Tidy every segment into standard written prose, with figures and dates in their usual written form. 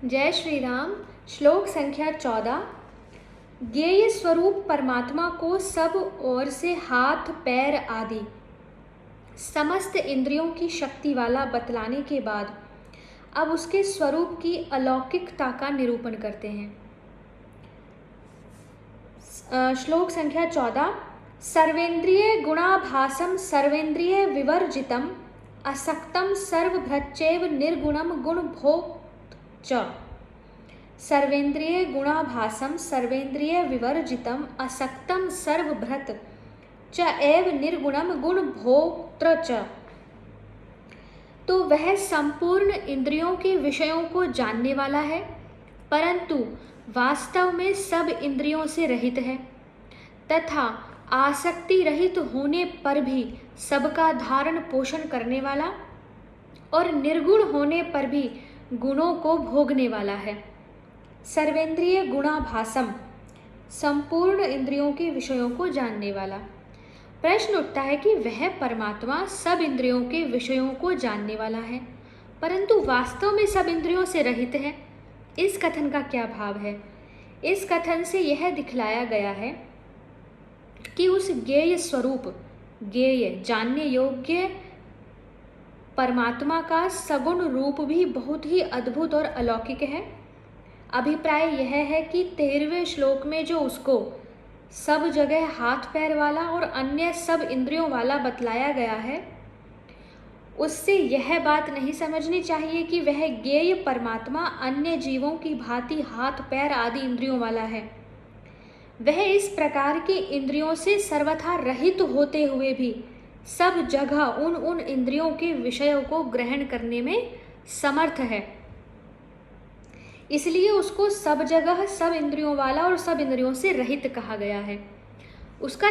जय श्री राम। श्लोक संख्या 14। ज्ञेय स्वरूप परमात्मा को सब ओर से हाथ पैर आदि समस्त इंद्रियों की शक्ति वाला बतलाने के बाद अब उसके स्वरूप की अलौकिकता का निरूपण करते हैं। श्लोक संख्या 14। सर्वेंद्रिय गुणाभासम सर्वेंद्रिय विवर्जितम असक्तम सर्वभृच्चैव निर्गुणम गुणभोक्त च। सर्वेंद्रिय गुणाभासम सर्वेंद्रिय विवर्जितम असक्तम सर्वभृत च एव निर्गुणम गुणभोक्तृ च। तो वह संपूर्ण इंद्रियों के विषयों को जानने वाला है, परंतु वास्तव में सब इंद्रियों से रहित है तथा आसक्ति रहित होने पर भी सबका धारण पोषण करने वाला और निर्गुण होने पर भी गुणों को भोगने वाला है। सर्वेंद्रिय गुणाभासम संपूर्ण इंद्रियों के विषयों को जानने वाला। प्रश्न उठता है कि वह परमात्मा सब इंद्रियों के विषयों को जानने वाला है परंतु वास्तव में सब इंद्रियों से रहित है। इस कथन का क्या भाव है? इस कथन से यह दिखलाया गया है कि उस ज्ञेय स्वरूप, ज्ञेय जानने योग्य परमात्मा का सगुण रूप भी बहुत ही अद्भुत और अलौकिक है। अभिप्राय यह है कि 13वें श्लोक में जो उसको सब जगह हाथ पैर वाला और अन्य सब इंद्रियों वाला बतलाया गया है, उससे यह बात नहीं समझनी चाहिए कि वह ज्ञेय परमात्मा अन्य जीवों की भांति हाथ पैर आदि इंद्रियों वाला है। वह इस प्रकार की इंद्रियों से सर्वथा रहित होते हुए भी सब जगह उन इंद्रियों के विषयों को ग्रहण करने में समर्थ है। इसलिए उसको सब जगह सब इंद्रियों वाला और सब इंद्रियों से रहित कहा गया है। उसका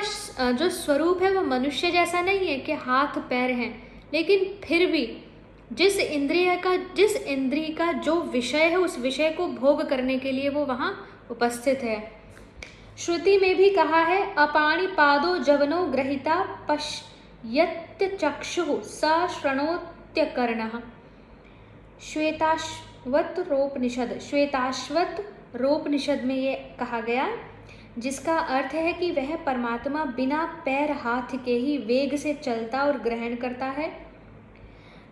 जो स्वरूप है वह मनुष्य जैसा नहीं है कि हाथ पैर हैं, लेकिन फिर भी जिस इंद्रिय का जो विषय है उस विषय को भोग करने के लिए वो वहाँ उपस्थित है। श्रुति में भी कहा है, अपाणि पादो जवनो ग्रहिता पश्यत्य चक्षुः स शृणोत्य कर्णः। श्वेताश्वत रोपनिषद में ये कहा गया, जिसका अर्थ है कि वह परमात्मा बिना पैर हाथ के ही वेग से चलता और ग्रहण करता है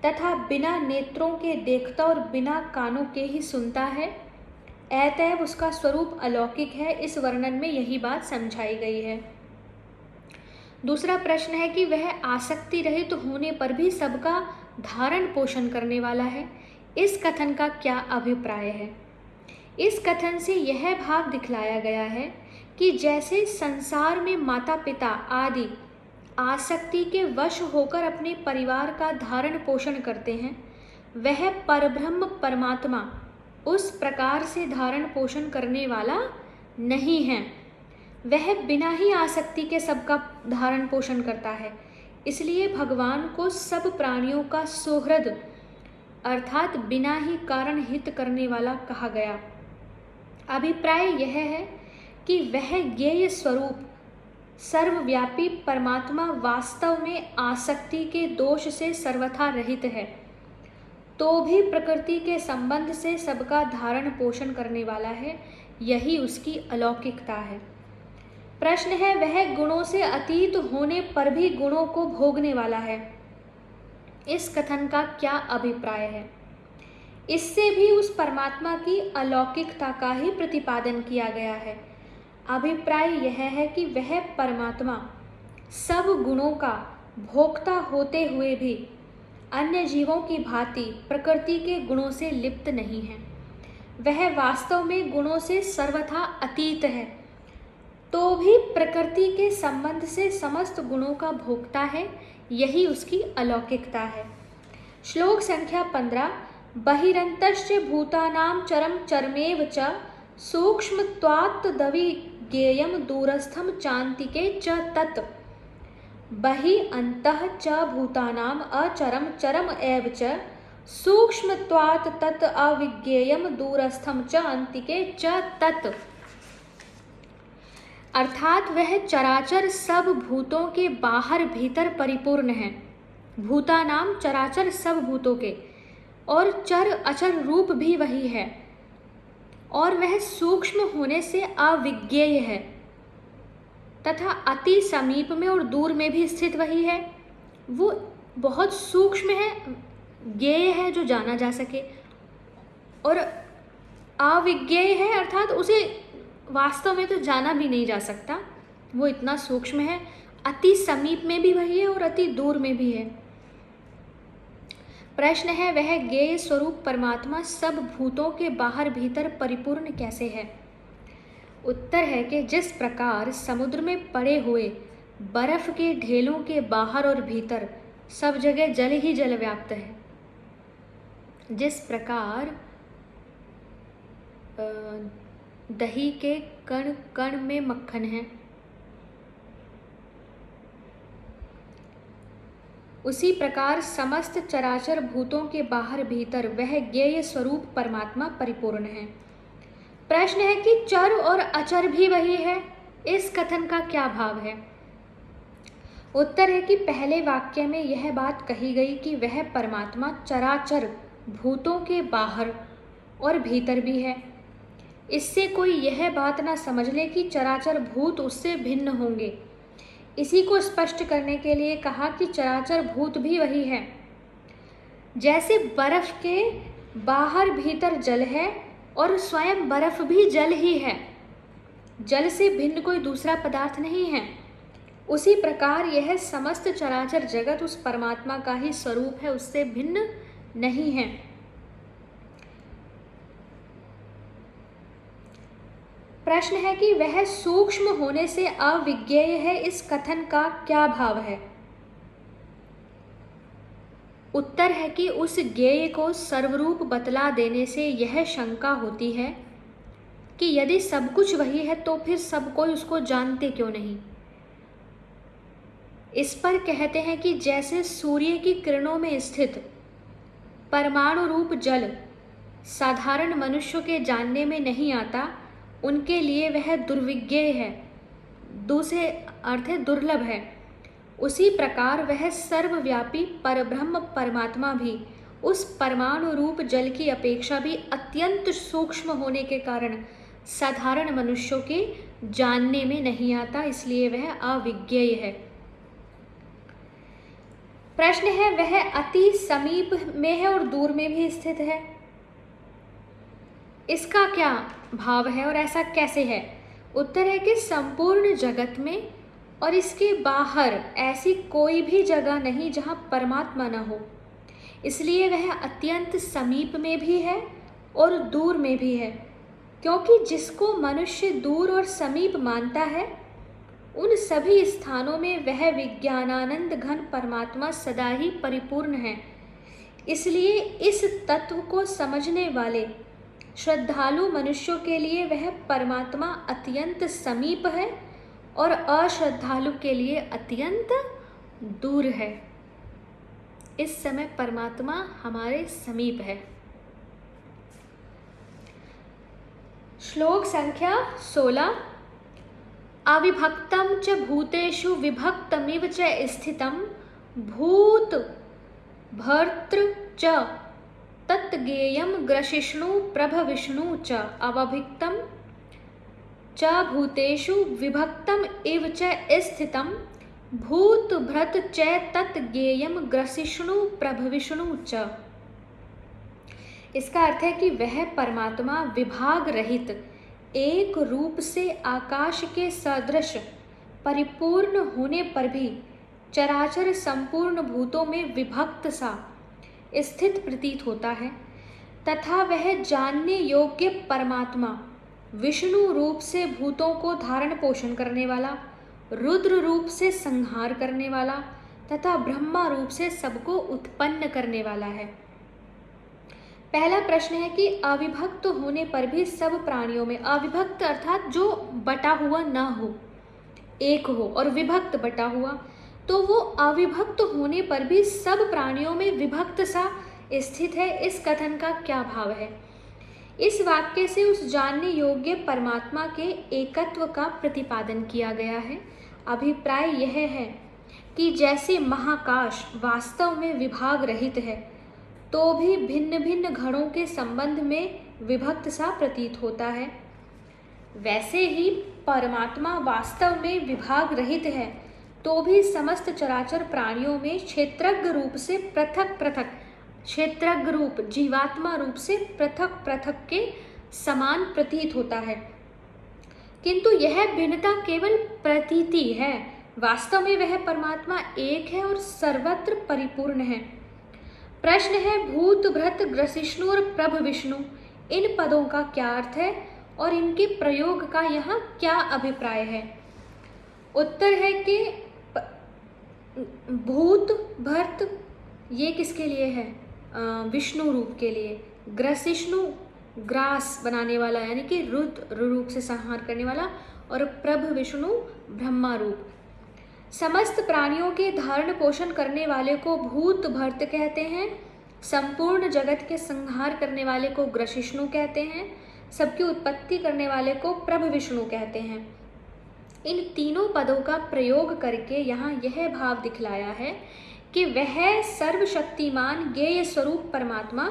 तथा बिना नेत्रों के देखता और बिना कानों के ही सुनता है। अतएव उसका स्वरूप अलौकिक है। इस वर्णन में यही बात समझाई गई है। दूसरा प्रश्न है कि वह आसक्ति रहित होने पर भी सबका धारण पोषण करने वाला है। इस कथन का क्या अभिप्राय है? इस कथन से यह भाव दिखलाया गया है कि जैसे संसार में माता पिता आदि आसक्ति के वश होकर अपने परिवार का धारण पोषण करते हैं, वह परब्रह्म परमात्मा उस प्रकार से धारण पोषण करने वाला नहीं है। वह बिना ही आसक्ति के सबका धारण पोषण करता है। इसलिए भगवान को सब प्राणियों का सुहृद अर्थात बिना ही कारण हित करने वाला कहा गया। अभिप्राय यह है कि वह ज्ञेय स्वरूप सर्वव्यापी परमात्मा वास्तव में आसक्ति के दोष से सर्वथा रहित है, तो भी प्रकृति के संबंध से सबका धारण पोषण करने वाला है। यही उसकी अलौकिकता है। प्रश्न है, वह गुणों से अतीत होने पर भी गुणों को भोगने वाला है। इस कथन का क्या अभिप्राय है? इससे भी उस परमात्मा की अलौकिकता का ही प्रतिपादन किया गया है। अभिप्राय यह है कि वह परमात्मा सब गुणों का भोक्ता होते हुए भी अन्य जीवों की भांति प्रकृति के गुणों से लिप्त नहीं है। वह वास्तव में गुणों से सर्वथा अतीत है, तो भी प्रकृति के संबंध से समस्त गुणों का भोक्ता है। यही उसकी अलौकिकता है। श्लोक संख्या 15। बहिरंतश्च भूतानां चरम चरमेव च सूक्ष्मत्वात् दविज्ञेयं दूरस्थं चान्तिके च तत्। बहि अन्तः च भूतानाम् अचरम चरम एव च सूक्ष्मत्वात् तत् अविज्ञेयं दूरस्थं च अन्तिके च तत्। अर्थात वह चराचर सब भूतों के बाहर भीतर परिपूर्ण है। भूतानाम चराचर सब भूतों के, और चर अचर रूप भी वही है। और वह सूक्ष्म होने से अविज्ञेय है तथा अति समीप में और दूर में भी स्थित वही है। वो बहुत सूक्ष्म है, ज्ञेय है जो जाना जा सके, और अविज्ञेय है अर्थात उसे वास्तव में तो जाना भी नहीं जा सकता, वो इतना सूक्ष्म है। अति समीप में भी वही है और अति दूर में भी है। प्रश्न है, वह ज्ञेय स्वरूप परमात्मा सब भूतों के बाहर भीतर परिपूर्ण कैसे है? उत्तर है कि जिस प्रकार समुद्र में पड़े हुए बर्फ के ढेलों के बाहर और भीतर सब जगह जल ही जल व्याप्त है, जिस प्रकार दही के कण कण में मक्खन है, उसी प्रकार समस्त चराचर भूतों के बाहर भीतर वह ज्ञेय स्वरूप परमात्मा परिपूर्ण है। प्रश्न है कि चर और अचर भी वही है, इस कथन का क्या भाव है? उत्तर है कि पहले वाक्य में यह बात कही गई कि वह परमात्मा चराचर भूतों के बाहर और भीतर भी है। इससे कोई यह बात ना समझ ले कि चराचर भूत उससे भिन्न होंगे। इसी को स्पष्ट करने के लिए कहा कि चराचर भूत भी वही है। जैसे बर्फ के बाहर भीतर जल है और स्वयं बर्फ भी जल ही है, जल से भिन्न कोई दूसरा पदार्थ नहीं है, उसी प्रकार यह समस्त चराचर जगत उस परमात्मा का ही स्वरूप है, उससे भिन्न नहीं है। प्रश्न है कि वह सूक्ष्म होने से अविज्ञेय है, इस कथन का क्या भाव है? उत्तर है कि उस ज्ञेय को सर्वरूप बतला देने से यह शंका होती है कि यदि सब कुछ वही है तो फिर सब कोई उसको जानते क्यों नहीं। इस पर कहते हैं कि जैसे सूर्य की किरणों में स्थित परमाणु रूप जल साधारण मनुष्य के जानने में नहीं आता, उनके लिए वह दुर्विज्ञेय है, दूसरे अर्थ है दुर्लभ है। उसी प्रकार वह सर्वव्यापी परब्रह्म परमात्मा भी उस परमाणु रूप जल की अपेक्षा भी अत्यंत सूक्ष्म होने के कारण साधारण मनुष्यों के जानने में नहीं आता, इसलिए वह अविज्ञेय है। प्रश्न है, वह अति समीप में है और दूर में भी स्थित है, इसका क्या भाव है और ऐसा कैसे है? उत्तर है कि संपूर्ण जगत में और इसके बाहर ऐसी कोई भी जगह नहीं जहाँ परमात्मा न हो, इसलिए वह अत्यंत समीप में भी है और दूर में भी है। क्योंकि जिसको मनुष्य दूर और समीप मानता है, उन सभी स्थानों में वह विज्ञानानंद घन परमात्मा सदा ही परिपूर्ण है। इसलिए इस तत्व को समझने वाले श्रद्धालु मनुष्यों के लिए वह परमात्मा अत्यंत समीप है और अश्रद्धालु के लिए अत्यंत दूर है। इस समय परमात्मा हमारे समीप है। श्लोक संख्या 16। अविभक्तं च भूतेषु विभक्तमिव च स्थितं भूत भर्तृ च तत्ज्ञेयं ग्रसिष्णु प्रभविष्णु च अवभिक्तं च भूतेषु विभक्तम इव च स्थितं भूत भृत च तत्ज्ञेयं ग्रसिष्णु प्रभविष्णु च। इसका अर्थ है कि वह परमात्मा विभाग रहित एक रूप से आकाश के सदृश परिपूर्ण होने पर भी चराचर संपूर्ण भूतों में विभक्त सा स्थित प्रतीत होता है, तथा वह जानने योग्य परमात्मा विष्णु रूप से भूतों को धारण पोषण करने वाला, रुद्र रूप से संहार करने वाला तथा ब्रह्मा रूप से सबको उत्पन्न करने वाला है। पहला प्रश्न है कि अविभक्त होने पर भी सब प्राणियों में, अविभक्त अर्थात जो बटा हुआ ना हो, एक हो, और विभक्त बटा हुआ, तो वो अविभक्त होने पर भी सब प्राणियों में विभक्त सा स्थित है, इस कथन का क्या भाव है? इस वाक्य से उस जानने योग्य परमात्मा के एकत्व का प्रतिपादन किया गया है। अभिप्राय यह है कि जैसे महाकाश वास्तव में विभाग रहित है, तो भी भिन्न भिन्न घड़ों के संबंध में विभक्त सा प्रतीत होता है। वैसे ही परमात्मा वास्तव में विभाग रहित है, तो भी समस्त चराचर प्राणियों में क्षेत्रज्ञ रूप से पृथक पृथक, क्षेत्रज्ञ रूप जीवात्मा रूप से पृथक पृथक के समान प्रतीत होता है। किंतु यह भिन्नता केवल प्रतीति है, वास्तव में वह परमात्मा एक है और सर्वत्र परिपूर्ण है। प्रश्न है भूत भृत ग्रसिष्णु और प्रभ विष्णु, इन पदों का क्या अर्थ है और इनके प्रयोग का यहाँ क्या अभिप्राय है। उत्तर है कि भूत भर्त ये किसके लिए है, विष्णु रूप के लिए। ग्रसिष्णु ग्रास बनाने वाला यानी कि रुद्र रूप से संहार करने वाला, और प्रभ विष्णु ब्रह्मा रूप। समस्त प्राणियों के धारण पोषण करने वाले को भूत भर्त कहते हैं, संपूर्ण जगत के संहार करने वाले को ग्रसिष्णु कहते हैं, सबकी उत्पत्ति करने वाले को प्रभ विष्णु कहते हैं। इन तीनों पदों का प्रयोग करके यहाँ यह भाव दिखलाया है कि वह सर्वशक्तिमान ज्ञेय स्वरूप परमात्मा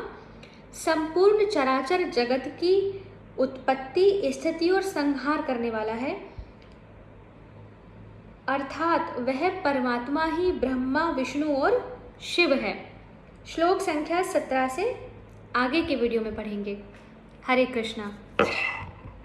संपूर्ण चराचर जगत की उत्पत्ति, स्थिति और संहार करने वाला है, अर्थात वह परमात्मा ही ब्रह्मा विष्णु और शिव है। श्लोक संख्या 17 से आगे के वीडियो में पढ़ेंगे। हरे कृष्णा।